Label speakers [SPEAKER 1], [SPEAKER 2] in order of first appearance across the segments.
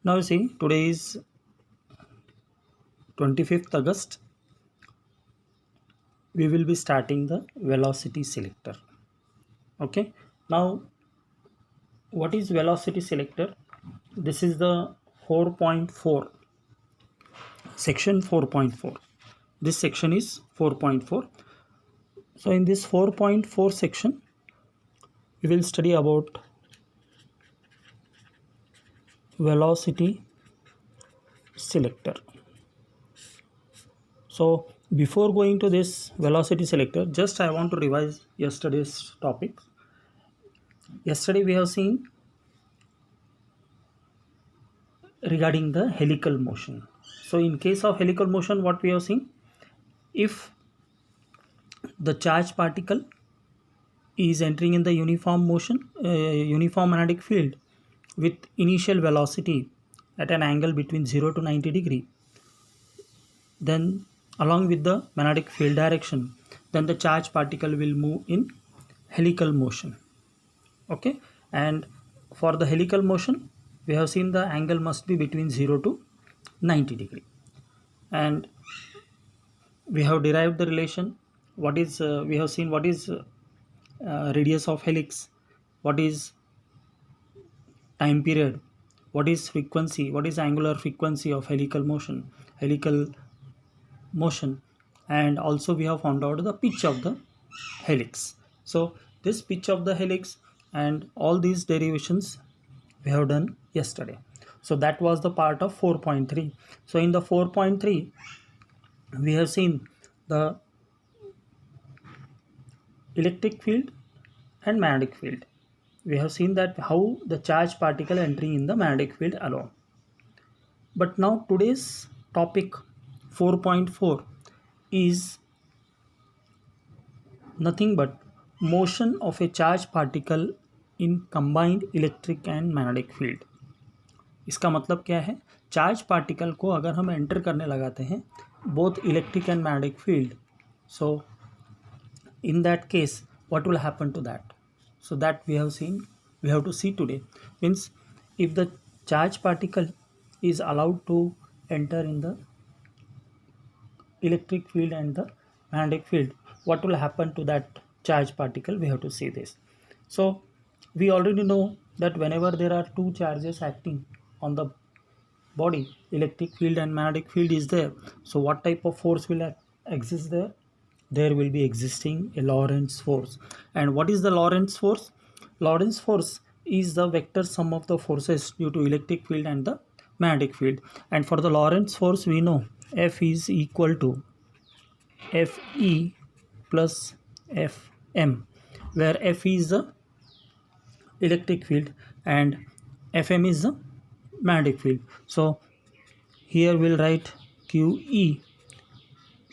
[SPEAKER 1] Now you see, today is 25th August. We will be starting the velocity selector. Okay. Now, what is velocity selector? This is the 4.4 section 4.4. This section is 4.4. So in this 4.4 section, we will study about velocity selector. So before going to this velocity selector, just I want to revise yesterday's topic. Yesterday we have seen regarding the helical motion. So in case of helical motion, what we have seen, if the charged particle is entering in the uniform motion, uniform magnetic field with initial velocity at an angle between 0 to 90 degree, then along with the magnetic field direction, then the charged particle will move in helical motion. Okay, and for the helical motion, we have seen the angle must be between 0 to 90 degree, and we have derived the relation. What is we have seen what is radius of helix, what is time period, what is frequency, what is angular frequency of helical motion, and also we have found out the pitch of the helix. So this pitch of the helix and all these derivations we have done yesterday. So that was the part of 4.3. So in the 4.3 we have seen the electric field and magnetic field. We have seen that how the charged particle entering in the magnetic field alone. But now today's topic 4.4 is nothing but motion of a charged particle in combined electric and magnetic field. इसका मतलब क्या है? Charge particle को अगर हम enter करने लगाते हैं both electric and magnetic field, so in that case what will happen to that? So that we have to see today. Means if the charge particle is allowed to enter in the electric field and the magnetic field, what will happen to that charge particle? We have to see this. So we already know that whenever there are two charges acting on the body, electric field and magnetic field is there, so what type of force will exist there? There will be existing a Lorentz force. And what is the Lorentz force? Lorentz force is the vector sum of the forces due to electric field and the magnetic field. And for the Lorentz force, we know F is equal to Fe plus Fm, where F is the electric field and Fm is the magnetic field. So here we'll write QE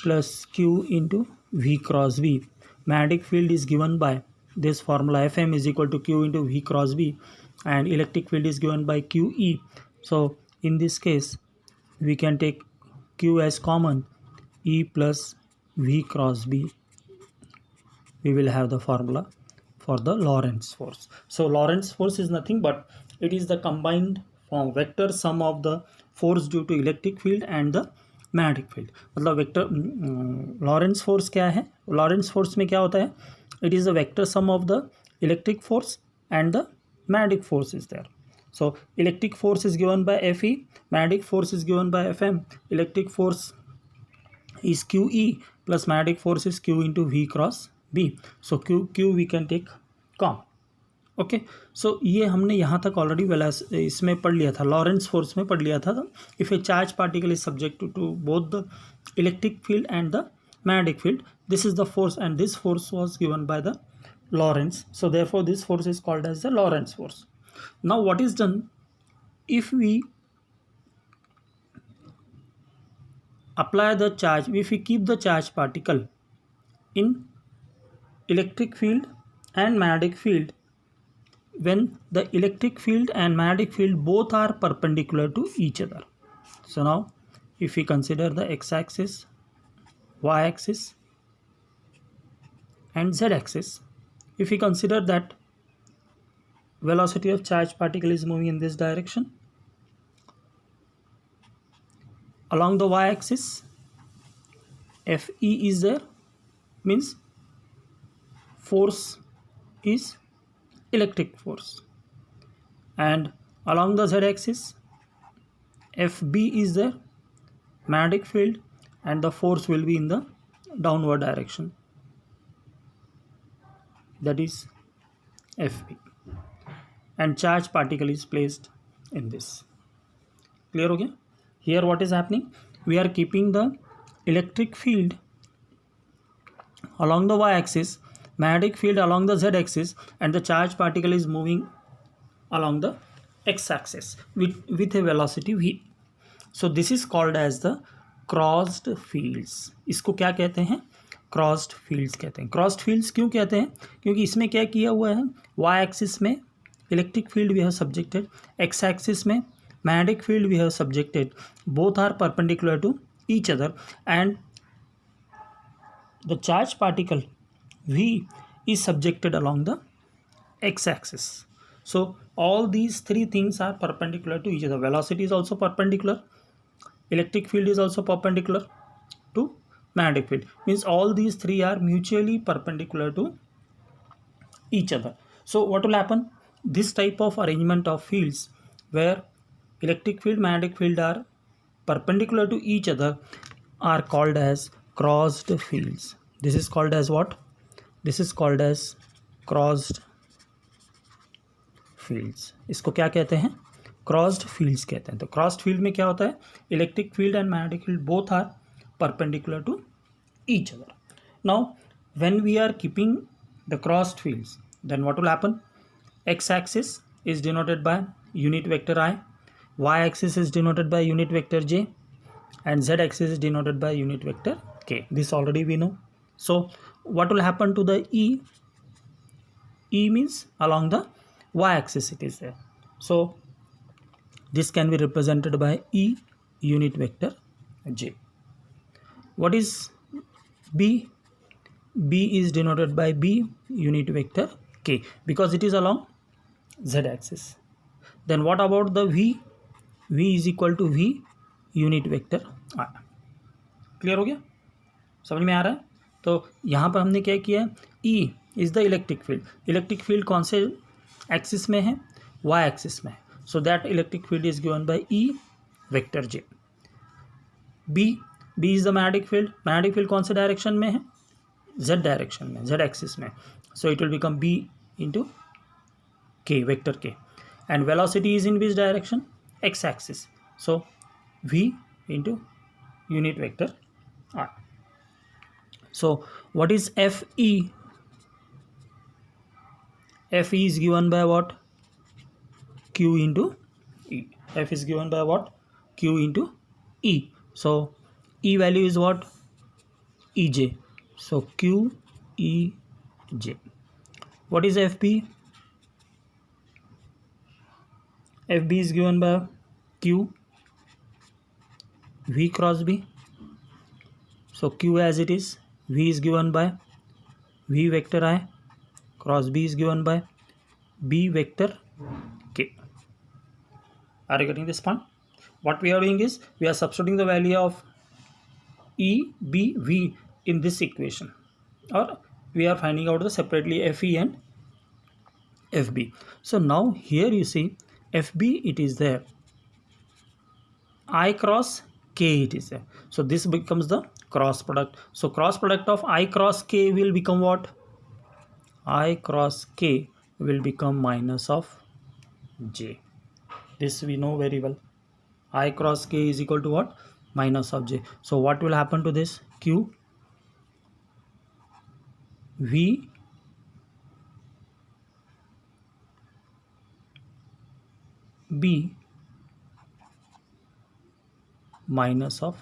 [SPEAKER 1] plus Q into V cross V. Magnetic field is given by this formula, Fm is equal to Q into V cross V, and electric field is given by QE. So in this case we can take Q as common, E plus V cross B. We will have the formula for the Lorentz force. So Lorentz force is nothing but it is the combined form vector sum of the force due to electric field and the magnetic field. मतलब vector Lorentz force क्या है? Lorentz force में क्या होता है? It is the vector sum of the electric force and the magnetic force is there. So electric force is given by F E, magnetic force is given by F M. Electric force is QE plus magnetic force is Q into V cross B. So Q we can take com. Okay, so ये हमने यहाँ तक already इसमें पढ़ लिया था, Lawrence force में पढ़ लिया था. If a charge particle is subject to both the electric field and the magnetic field, this is the force and this force was given by the Lorentz. So therefore this force is called as the Lorentz force. Now what is done if we apply the charge, if we keep the charge particle in electric field and magnetic field, when the electric field and magnetic field both are perpendicular to each other. So now if we consider the x-axis, y-axis and z-axis, if we consider that velocity of charged particle is moving in this direction, along the y-axis Fe is there, means force is electric force, and along the z-axis Fb is there, magnetic field, and the force will be in the downward direction, that is Fb, and charge particle is placed in this. Clear हो गया? Here what is happening? We are keeping the electric field along the y-axis, magnetic field along the z-axis, and the charge particle is moving along the x-axis with a velocity v. So this is called as the crossed fields. इसको क्या कहते हैं? Crossed fields कहते हैं. Crossed fields क्यों कहते हैं? क्योंकि इसमें क्या किया हुआ है, वाई एक्सिस में electric field we have subjected, X axis में magnetic field we have subjected, both are perpendicular to each other, and the charge particle v is subjected along the x-axis. So all these three things are perpendicular to each other. Velocity is also perpendicular, electric field is also perpendicular to magnetic field, means all these three are mutually perpendicular to each other. So what will happen? This type of arrangement of fields where electric field, magnetic field are perpendicular to each other are called as crossed fields. This is called as what? This is called as crossed fields. इसको क्या कहते हैं? Crossed fields कहते हैं. तो crossed field में क्या होता है? Electric field and magnetic field both are perpendicular to each other. Now when we are keeping the crossed fields, then what will happen? X-axis is denoted by unit vector I, y-axis is denoted by unit vector j, and z-axis is denoted by unit vector k. This already we know. So what will happen to the E? E means along the y-axis it is there. So this can be represented by E unit vector j. What is B? B is denoted by B unit vector k, because it is along z-axis. Then what about the V? V is equal to V unit vector I. Clear हो गया? समझ में आ रहा है? तो यहाँ पर हमने क्या किया? E is the electric field. Electric field कौन से एक्सिस में है? Y एक्सिस में. So that electric field is given by E vector J. B is the magnetic field. Magnetic field कौन से डायरेक्शन में है? Z डायरेक्शन में, Z एक्सिस में. So it will become B into K, vector K. And velocity is in which direction? X axis. So V into unit vector R. So what is Fe? Fe is given by what? Q into E. F is given by what? Q into E. So E value is what? Ej. So Q E J. What is FB? FB is given by Q V cross B. So Q as it is, V is given by V vector I, cross B is given by B vector K. Are you getting this point? What we are doing is we are substituting the value of E, B, V in this equation, or we are finding out the separately Fe and Fb. So now here you see Fb it is there, I cross K it is there. So this becomes the cross product. So cross product of I cross K will become what? I cross K will become minus of J. This we know very well. I cross K is equal to what? Minus of J. So what will happen to this? Q V B minus of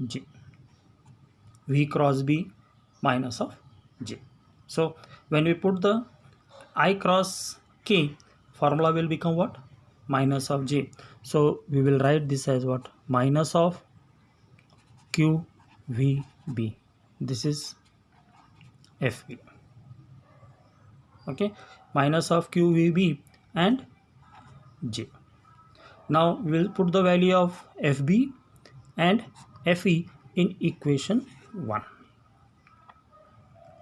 [SPEAKER 1] J. V cross B minus of J. So when we put the I cross K, formula will become what? Minus of J. So we will write this as what? Minus of Q V B. This is FB. Okay, minus of Q V B and J. Now we will put the value of FB and Fe in equation 1।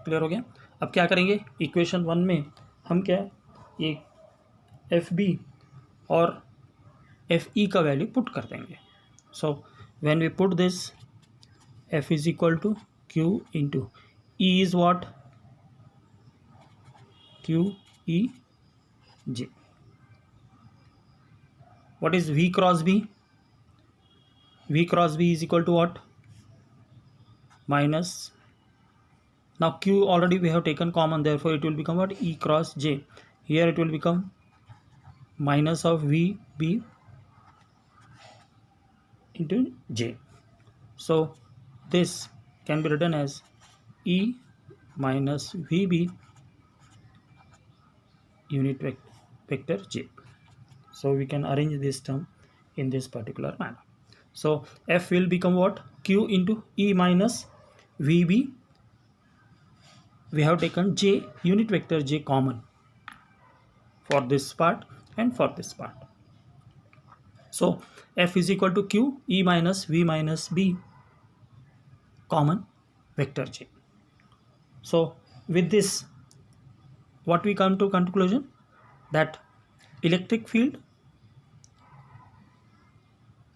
[SPEAKER 1] Clear हो गया। अब क्या करेंगे, equation 1 में हम क्या ये Fb और Fe का वैल्यू पुट कर देंगे। So when we put this, F is equal to Q into E is what, QEJ। What is V cross B? V cross B is equal to what? Minus. Now Q already we have taken common, therefore it will become what? E cross J. Here it will become minus of VB into J. So this can be written as E minus VB unit vector J. So we can arrange this term in this particular manner. So F will become what? Q into E minus VB. We have taken J, unit vector J common for this part and for this part. So F is equal to Q, E minus V minus B common vector J. So with this, what we come to conclusion, that electric field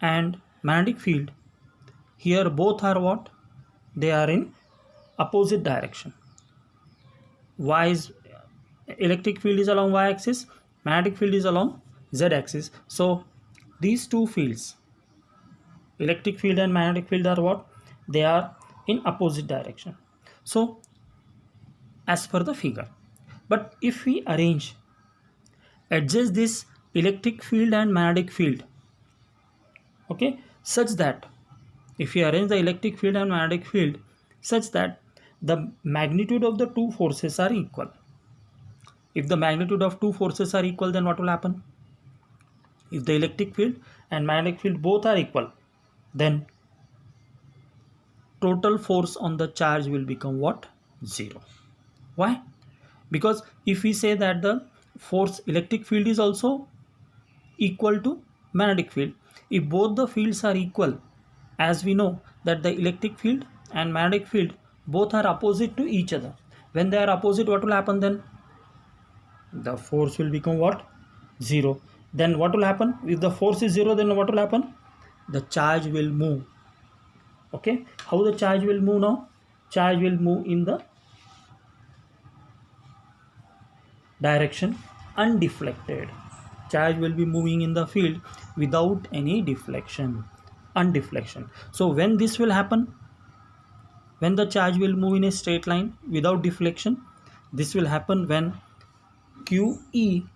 [SPEAKER 1] and magnetic field here both are what? They are in opposite direction. Y is, electric field is along y axis, magnetic field is along z axis. So these two fields, electric field and magnetic field, are what? They are in opposite direction. So as per the figure, but if we adjust this electric field and magnetic field, okay, such that if we arrange the electric field and magnetic field such that the magnitude of the two forces are equal. If the magnitude of two forces are equal, then what will happen? If the electric field and magnetic field both are equal, then total force on the charge will become what? 0. Why? Because if we say that the force electric field is also equal to magnetic field, if both the fields are equal, as we know that the electric field and magnetic field both are opposite to each other. When they are opposite, what will happen then? The force will become what? 0. Then what will happen? If the force is 0, then what will happen? The charge will move. Okay, how the charge will move now? Charge will move in the direction undeflected. Charge will be moving in the field without any deflection, undeflection. So when this will happen, when the charge will move in a straight line without deflection, this will happen when QE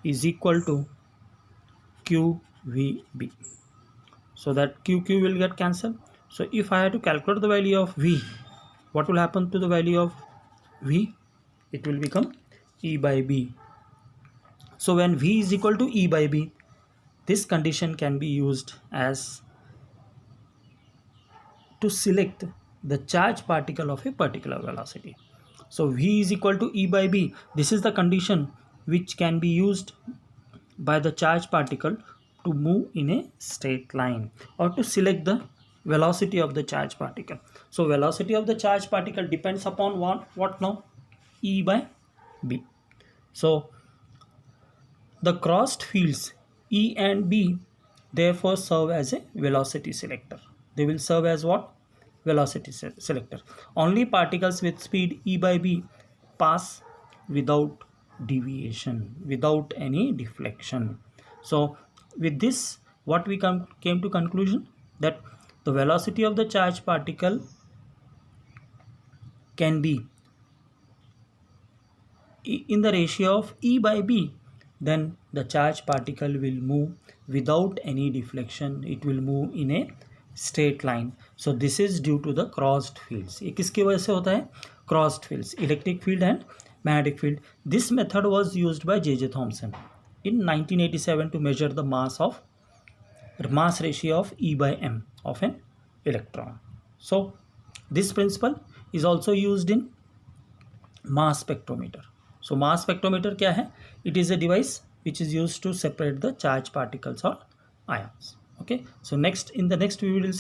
[SPEAKER 1] is equal to QVB. So that QQ will get cancelled. So if I have to calculate the value of V, what will happen to the value of V? It will become E by B. So when V is equal to E by B, this condition can be used as to select the charge particle of a particular velocity. So V is equal to E by B. This is the condition which can be used by the charge particle to move in a straight line or to select the velocity of the charge particle. So velocity of the charge particle depends upon what now? E by B. So the crossed fields E and B therefore serve as a velocity selector. They will serve as what? Velocity selector. Only particles with speed E by B pass without deviation, without any deflection. So with this, what we came to conclusion, that the velocity of the charge particle can be in the ratio of E by B. Then the charge particle will move without any deflection. It will move in a straight line. So this is due to the crossed fields. ये किसकी वजह से होता है? Crossed fields, electric field and magnetic field. This method was used by J.J. Thomson in 1987 to measure the mass ratio of E by M of an electron. So this principle is also used in mass spectrometer. So mass spectrometer क्या है? It is a device which is used to separate the charged particles or ions. Okay, so next, in the next we will